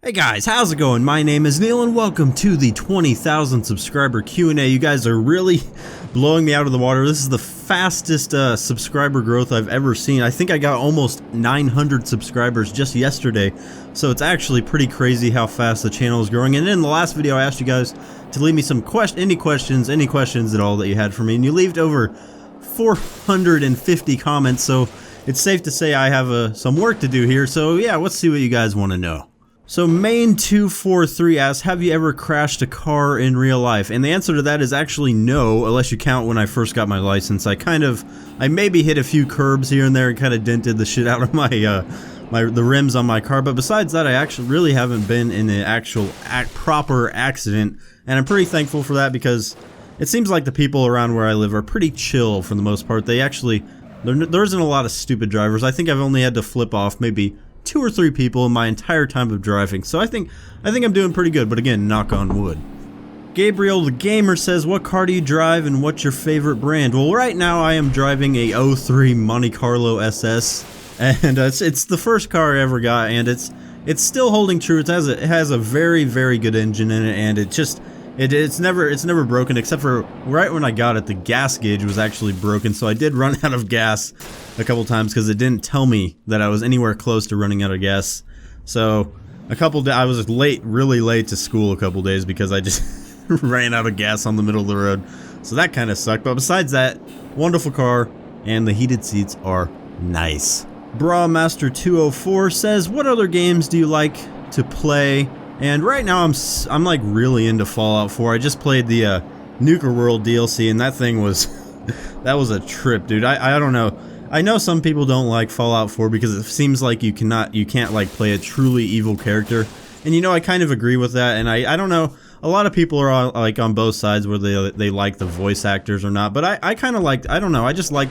Hey guys, how's it going? My name is Neil and welcome to the 20,000 subscriber Q&A. You guys are really blowing me out of the water. This is the fastest subscriber growth I've ever seen. I think I got almost 900 subscribers just yesterday. So it's actually pretty crazy how fast the channel is growing. And in the last video I asked you guys to leave me some any questions at all that you had for me. And you left over 450 comments. So it's safe to say I have some work to do here. So yeah, let's see what you guys want to know. So Main243 asks, have you ever crashed a car in real life? And the answer to that is actually no, unless you count when I first got my license. I maybe hit a few curbs here and there and kind of dented the shit out of the rims on my car. But besides that, I actually really haven't been in an actual proper accident. And I'm pretty thankful for that because it seems like the people around where I live are pretty chill for the most part. There isn't a lot of stupid drivers. I think I've only had to flip off maybe 2 or 3 people in my entire time of driving, so I think I'm doing pretty good, but again, knock on wood. Gabriel the Gamer says, what car do you drive and what's your favorite brand? Well, right now I am driving a 03 Monte Carlo SS, and it's the first car I ever got, and it's still holding true. It has a very, very good engine in it, and it's never broken, except for right when I got it, the gas gauge was actually broken, so I did run out of gas a couple times because it didn't tell me that I was anywhere close to running out of gas. So I was really late to school a couple days because I just ran out of gas on the middle of the road. So that kind of sucked, but besides that, wonderful car, and the heated seats are nice. Brawmaster204 says, what other games do you like to play? And right now I'm like really into Fallout 4. I just played the Nuka World DLC, and that thing was that was a trip, dude. I don't know. I know some people don't like Fallout 4 because it seems like you can't like play a truly evil character. And you know, I kind of agree with that, and I don't know, a lot of people are on both sides where they like the voice actors or not, but I kind of like, I don't know, I just like,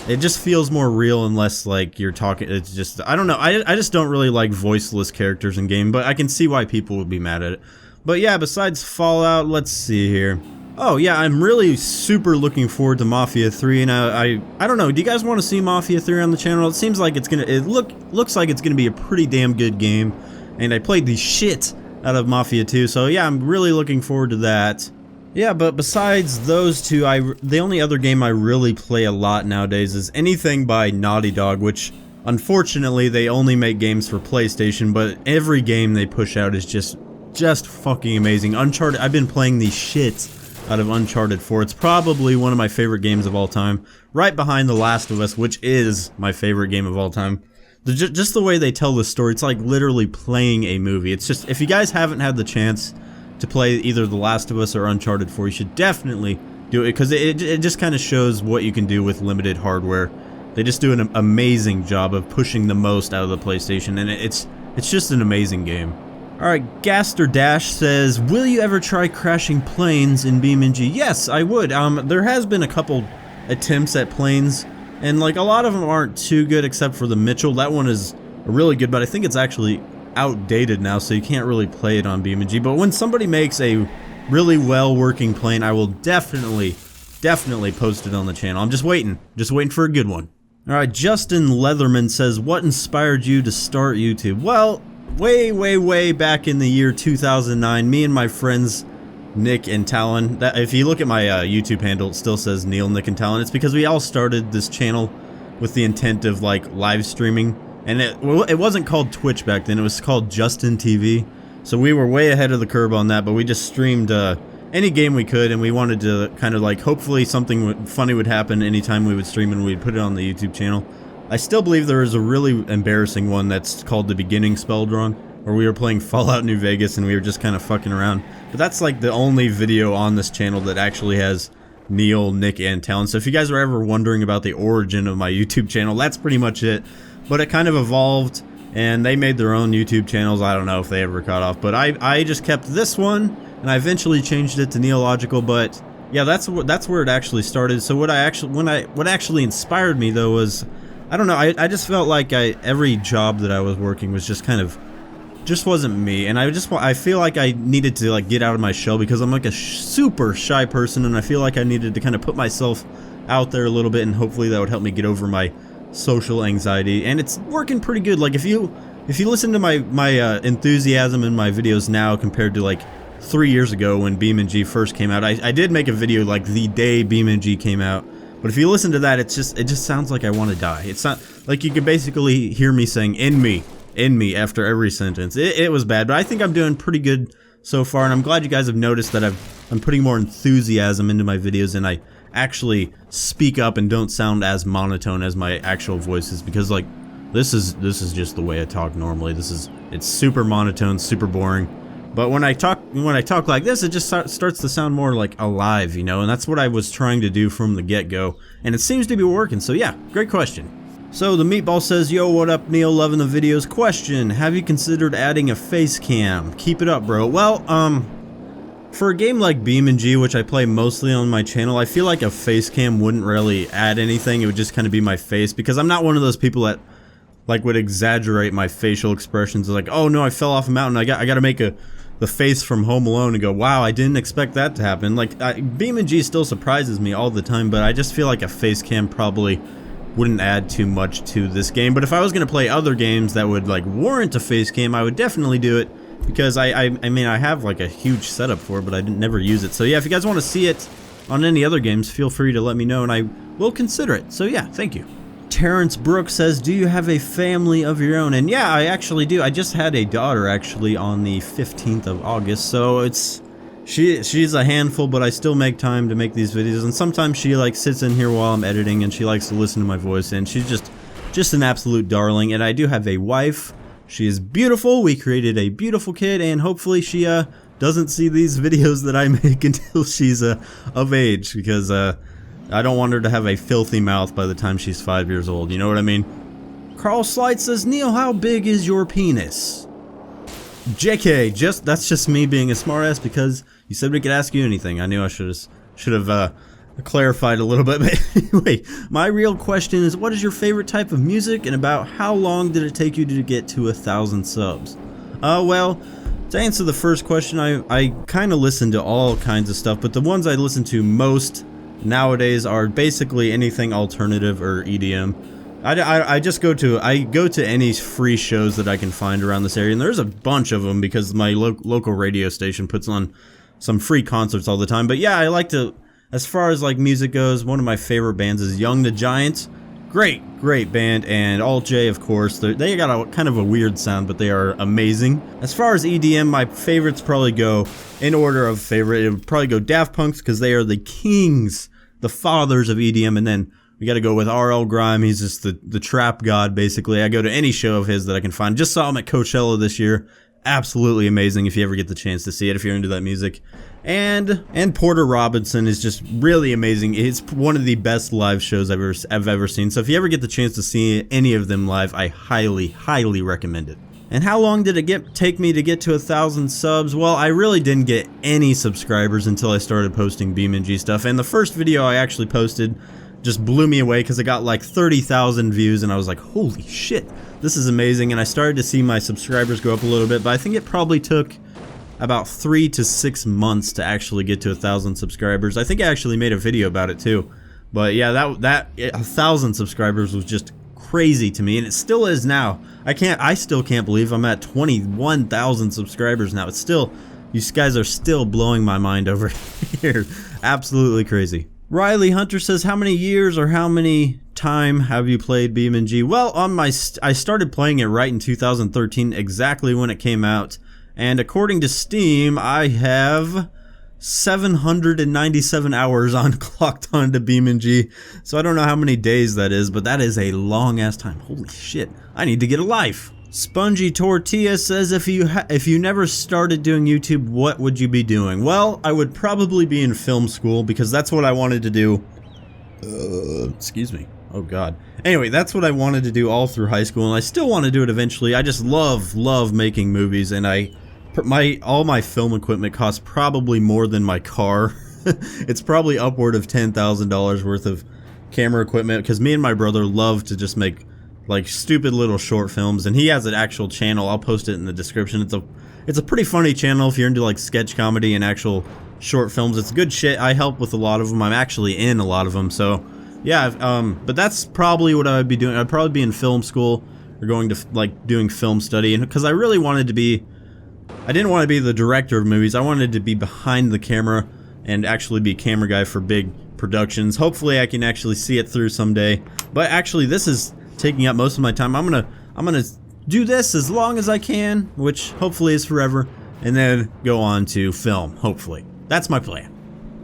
it just feels more real unless like you're talking, it's just, I don't know, I just don't really like voiceless characters in game, but I can see why people would be mad at it. But yeah, besides Fallout, let's see here. Oh yeah, I'm really super looking forward to Mafia 3, and I don't know, do you guys want to see Mafia 3 on the channel? It seems like looks like it's gonna be a pretty damn good game, and I played the shit out of Mafia 2, so yeah, I'm really looking forward to that. Yeah, but besides those two, the only other game I really play a lot nowadays is anything by Naughty Dog, which unfortunately they only make games for PlayStation, but every game they push out is just fucking amazing. Uncharted, I've been playing the shit out of Uncharted 4. It's probably one of my favorite games of all time, right behind The Last of Us, which is my favorite game of all time. Just the way they tell the story, it's like literally playing a movie. It's just, if you guys haven't had the chance to play either The Last of Us or Uncharted 4, you should definitely do it, because it just kind of shows what you can do with limited hardware. They just do an amazing job of pushing the most out of the PlayStation, and it's just an amazing game. Alright, Gaster Dash says, will you ever try crashing planes in BeamNG? Yes, I would. There has been a couple attempts at planes, and like a lot of them aren't too good except for the Mitchell. That one is really good, but I think it's actually outdated now, so you can't really play it on BeamNG. But when somebody makes a really well working plane, I will definitely post it on the channel. I'm just waiting for a good one. Alright, Justin Leatherman says, what inspired you to start YouTube? Well, way back in the year 2009, me and my friends Nick and Talon, if you look at my YouTube handle, it still says Neil, Nick, and Talon. It's because we all started this channel with the intent of like live streaming, and it wasn't called Twitch back then, it was called Justin TV. So we were way ahead of the curve on that, but we just streamed any game we could, and we wanted to kind of like, hopefully something funny would happen anytime we would stream, and we'd put it on the YouTube channel. I still believe there is a really embarrassing one that's called The Beginning Spelled Wrong, where we were playing Fallout New Vegas and we were just kind of fucking around. But that's like the only video on this channel that actually has Neil, Nick, and Talon. So if you guys are ever wondering about the origin of my YouTube channel, that's pretty much it. But it kind of evolved, and they made their own YouTube channels. I don't know if they ever caught off, but I just kept this one, and I eventually changed it to Neilogical. But yeah, that's where it actually started. So what actually inspired me though was, I don't know, I just felt like every job that I was working was just wasn't me, and I feel like I needed to like get out of my shell, because I'm like a super shy person, and I feel like I needed to kind of put myself out there a little bit, and hopefully that would help me get over my social anxiety, and it's working pretty good. Like if you if you listen to my enthusiasm in my videos now compared to like 3 years ago when BeamNG first came out, I did make a video like the day BeamNG came out, but if you listen to that, it just sounds like I want to die. It's not like you could basically hear me saying in me after every sentence. It was bad, but I think I'm doing pretty good so far, and I'm glad you guys have noticed that I'm putting more enthusiasm into my videos, and I actually speak up and don't sound as monotone as my actual voice is, because like this is just the way I talk normally. It's super monotone, super boring. But when I talk like this, it just starts to sound more like alive, you know, and that's what I was trying to do from the get-go, and it seems to be working. So yeah, great question. So the Meatball says, yo, what up, Neil? Loving the videos. Question, have you considered adding a face cam? Keep it up, bro. Well, for a game like BeamNG, which I play mostly on my channel, I feel like a face cam wouldn't really add anything. It would just kind of be my face, because I'm not one of those people that like would exaggerate my facial expressions. Like, oh no, I fell off a mountain. I got to make the face from Home Alone and go, wow, I didn't expect that to happen. Like, BeamNG still surprises me all the time, but I just feel like a face cam probably wouldn't add too much to this game. But if I was going to play other games that would like warrant a face cam, I would definitely do it, because I mean, I have like a huge setup for it, but I never use it. So yeah, if you guys want to see it on any other games, feel free to let me know and I will consider it. So yeah, thank you. Terrence Brooks says, do you have a family of your own? And yeah, I actually do. I just had a daughter actually on the 15th of August, so she's a handful, but I still make time to make these videos, and sometimes she like sits in here while I'm editing and she likes to listen to my voice, and she's just an absolute darling. And I do have a wife. She is beautiful. We created a beautiful kid, and hopefully she doesn't see these videos that I make until she's of age, because I don't want her to have a filthy mouth by the time she's 5 years old, you know what I mean? Carl Slight says, Neil, how big is your penis? JK, that's just me being a smartass, because you said we could ask you anything. I knew I should have clarified a little bit, but anyway, my real question is, what is your favorite type of music, and about how long did it take you to get to 1,000 subs? Well, to answer the first question, I kind of listen to all kinds of stuff, but the ones I listen to most nowadays are basically anything alternative or EDM. I go to any free shows that I can find around this area, and there's a bunch of them because my local radio station puts on some free concerts all the time. But yeah, I like to, as far as like music goes, one of my favorite bands is Young the Giant. Great band, and Alt J, of course. They got a kind of a weird sound, but they are amazing. As far as EDM, my favorites probably go in order of favorite. It would probably go Daft Punk's, because they are the kings, the fathers of EDM, and then we got to go with RL Grime. He's just the trap god, basically. I go to any show of his that I can find. Just saw him at Coachella this year. Absolutely amazing if you ever get the chance to see it, if you're into that music. And Porter Robinson is just really amazing. It's one of the best live shows I've ever seen. So if you ever get the chance to see any of them live, I highly recommend it. And how long did it take me to get to 1,000 subs? Well, I really didn't get any subscribers until I started posting BeamNG stuff. And the first video I actually posted just blew me away, because it got like 30,000 views, and I was like, holy shit, this is amazing. And I started to see my subscribers go up a little bit, but I think it probably took about 3 to 6 months to actually get to 1,000 subscribers. I think I actually made a video about it too. But yeah, that 1,000 subscribers was just crazy to me, and it still is now. I still can't believe I'm at 21,000 subscribers now. It's still, you guys are still blowing my mind over here. Absolutely crazy. Riley Hunter says, how many years or how many time have you played BeamNG? Well, I started playing it right in 2013, exactly when it came out. And according to Steam, I have 797 hours clocked onto BeamNG. So I don't know how many days that is, but that is a long ass time. Holy shit, I need to get a life. Spongy Tortilla says, if you never started doing YouTube, what would you be doing? Well, I would probably be in film school, because that's what I wanted to do. Excuse me. Oh god. Anyway, that's what I wanted to do all through high school, and I still want to do it eventually. I just love making movies, and all my film equipment costs probably more than my car. It's probably upward of $10,000 worth of camera equipment, because me and my brother love to just make like stupid little short films, and he has an actual channel. I'll post it in the description. It's a pretty funny channel if you're into like sketch comedy and actual short films. It's good shit. I help with a lot of them. I'm actually in a lot of them. So yeah, but that's probably what I would be doing. I'd probably be in film school, or going to like doing film study, and because I really wanted to be, I didn't want to be the director of movies. I wanted to be behind the camera and actually be a camera guy for big productions. Hopefully I can actually see it through someday. But actually this is taking up most of my time. I'm gonna do this as long as I can, which hopefully is forever, and then go on to film, hopefully. That's my plan.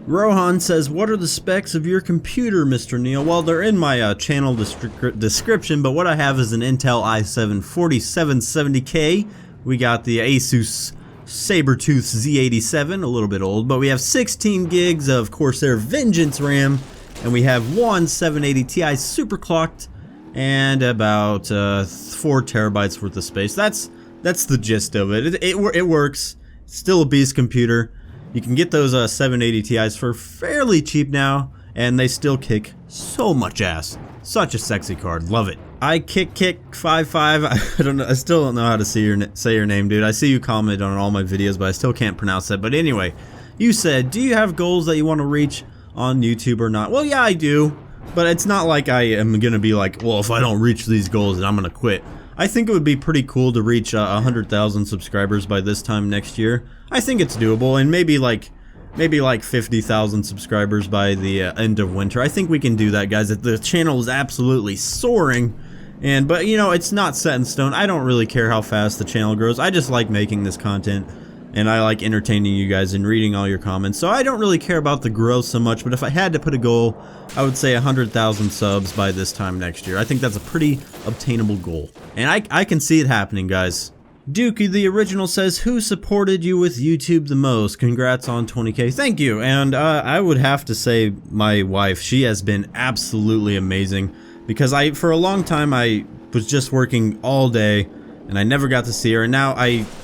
Rohan says, what are the specs of your computer, Mr. Neil? Well, they're in my channel description, but what I have is an Intel i7 4770K. We got the Asus Sabertooth Z87, a little bit old, but we have 16 gigs of Corsair Vengeance RAM, and we have one 780 Ti superclocked, and about 4 terabytes worth of space. That's the gist of it. It works. It's still a beast computer. You can get those 780 Ti's for fairly cheap now, and they still kick so much ass. Such a sexy card. Love it. I kick 55. I don't know. I still don't know how to say your name, dude. I see you comment on all my videos, but I still can't pronounce that. But anyway, you said, do you have goals that you want to reach on YouTube or not? Well, yeah, I do. But it's not like I am going to be like, well, if I don't reach these goals, then I'm going to quit. I think it would be pretty cool to reach 100,000 subscribers by this time next year. I think it's doable, and maybe like 50,000 subscribers by the end of winter. I think we can do that, guys. The channel is absolutely soaring, but you know, it's not set in stone. I don't really care how fast the channel grows. I just like making this content, and I like entertaining you guys and reading all your comments. So I don't really care about the growth so much, but if I had to put a goal, I would say 100,000 subs by this time next year. I think that's a pretty obtainable goal, and I can see it happening, guys. Dookie the original says, who supported you with YouTube the most? Congrats on 20K. Thank you. And I would have to say my wife. She has been absolutely amazing, because for a long time I was just working all day and I never got to see her, and now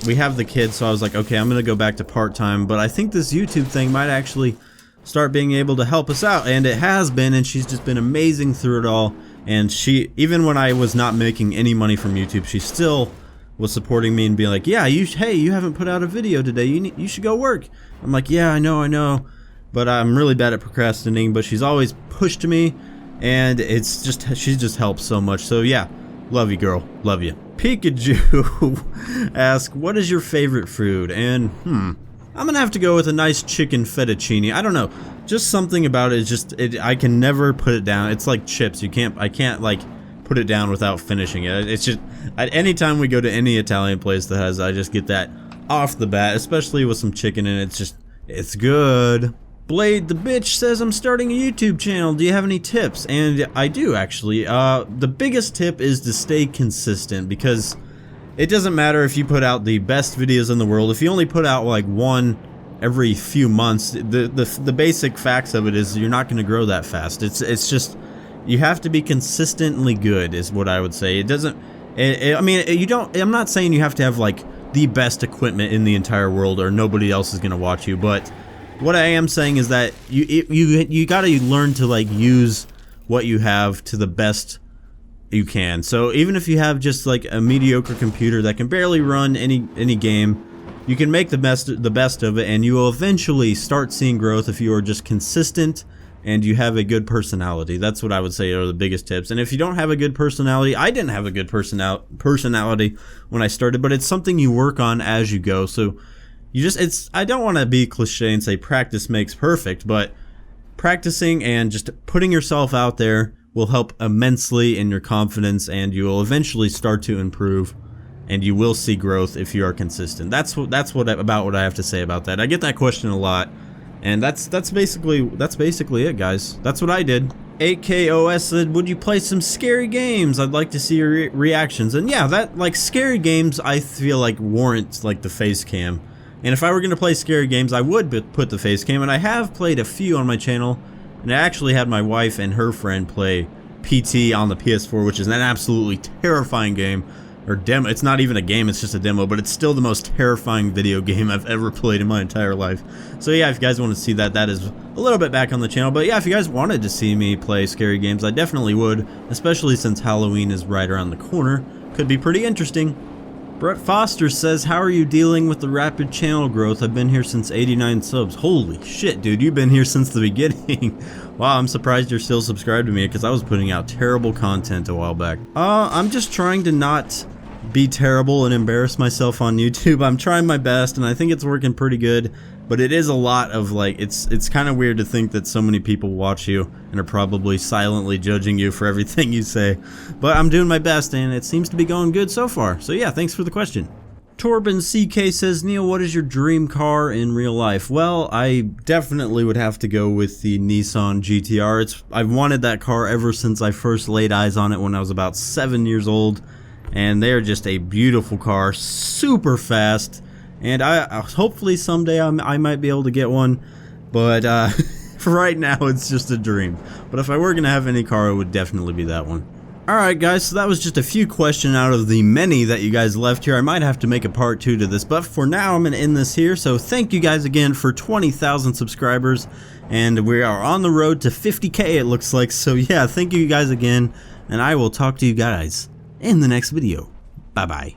we have the kids, so I was like, okay, I'm gonna go back to part-time, but I think this YouTube thing might actually start being able to help us out, and it has been, and she's just been amazing through it all. And she, even when I was not making any money from YouTube, she still was supporting me and being like, yeah, hey, you haven't put out a video today, you should go work. I'm like, yeah, I know, but I'm really bad at procrastinating, but she's always pushed me, and it's just, she just helps so much. So yeah, love you, girl, love you. Pikachu asks, what is your favorite food? And I'm gonna have to go with a nice chicken fettuccine. I don't know, just something about it is just, I can never put it down. It's like chips. I can't like put it down without finishing it. It's just, anytime we go to any Italian place that has, I just get that off the bat, especially with some chicken in it. It's good. Blade the bitch says, I'm starting a YouTube channel. Do you have any tips? And I do, actually. The biggest tip is to stay consistent, because it doesn't matter if you put out the best videos in the world. If you only put out like one every few months, the basic facts of it is you're not going to grow that fast. It's just, you have to be consistently good, is what I would say. It doesn't, I mean, you don't, I'm not saying you have to have like the best equipment in the entire world or nobody else is going to watch you, but what I am saying is that you got to learn to like use what you have to the best you can. So even if you have just like a mediocre computer that can barely run any game, you can make the best of it, and you will eventually start seeing growth if you are just consistent and you have a good personality. That's what I would say are the biggest tips. And if you don't have a good personality, I didn't have a good personality when I started, but it's something you work on as you go. So I don't want to be cliche and say practice makes perfect, but practicing and just putting yourself out there will help immensely in your confidence, and you will eventually start to improve, and you will see growth if you are consistent. That's what I have to say about that. I get that question a lot, and that's basically it, guys. That's what I did. 8KOS said, would you play some scary games? I'd like to see your reactions. And yeah, that, like, scary games I feel like warrants like the face cam. And if I were going to play scary games, I would put the face cam, and I have played a few on my channel, and I actually had my wife and her friend play PT on the PS4, which is an absolutely terrifying game, or demo. It's not even a game, it's just a demo, but it's still the most terrifying video game I've ever played in my entire life. So yeah, if you guys want to see that, that is a little bit back on the channel. But yeah, if you guys wanted to see me play scary games, I definitely would, especially since Halloween is right around the corner. Could be pretty interesting. Brett Foster says, how are you dealing with the rapid channel growth? I've been here since 89 subs. Holy shit, dude, you've been here since the beginning. Wow, I'm surprised you're still subscribed to me because I was putting out terrible content a while back. I'm just trying to not be terrible and embarrass myself on YouTube. I'm trying my best and I think it's working pretty good, but it is a lot of like, it's kind of weird to think that so many people watch you and are probably silently judging you for everything you say. But I'm doing my best and it seems to be going good so far. So yeah, thanks for the question. Torben CK says, Neil, what is your dream car in real life? Well, I definitely would have to go with the Nissan GTR. I've wanted that car ever since I first laid eyes on it when I was about 7 years old. And they're just a beautiful car, super fast. And I hopefully someday I might be able to get one. But for right now, it's just a dream. But if I were going to have any car, it would definitely be that one. Alright guys, so that was just a few questions out of the many that you guys left here. I might have to make a part 2 to this, but for now I'm going to end this here. So thank you guys again for 20,000 subscribers, and we are on the road to 50K it looks like. So yeah, thank you guys again, and I will talk to you guys in the next video. Bye bye.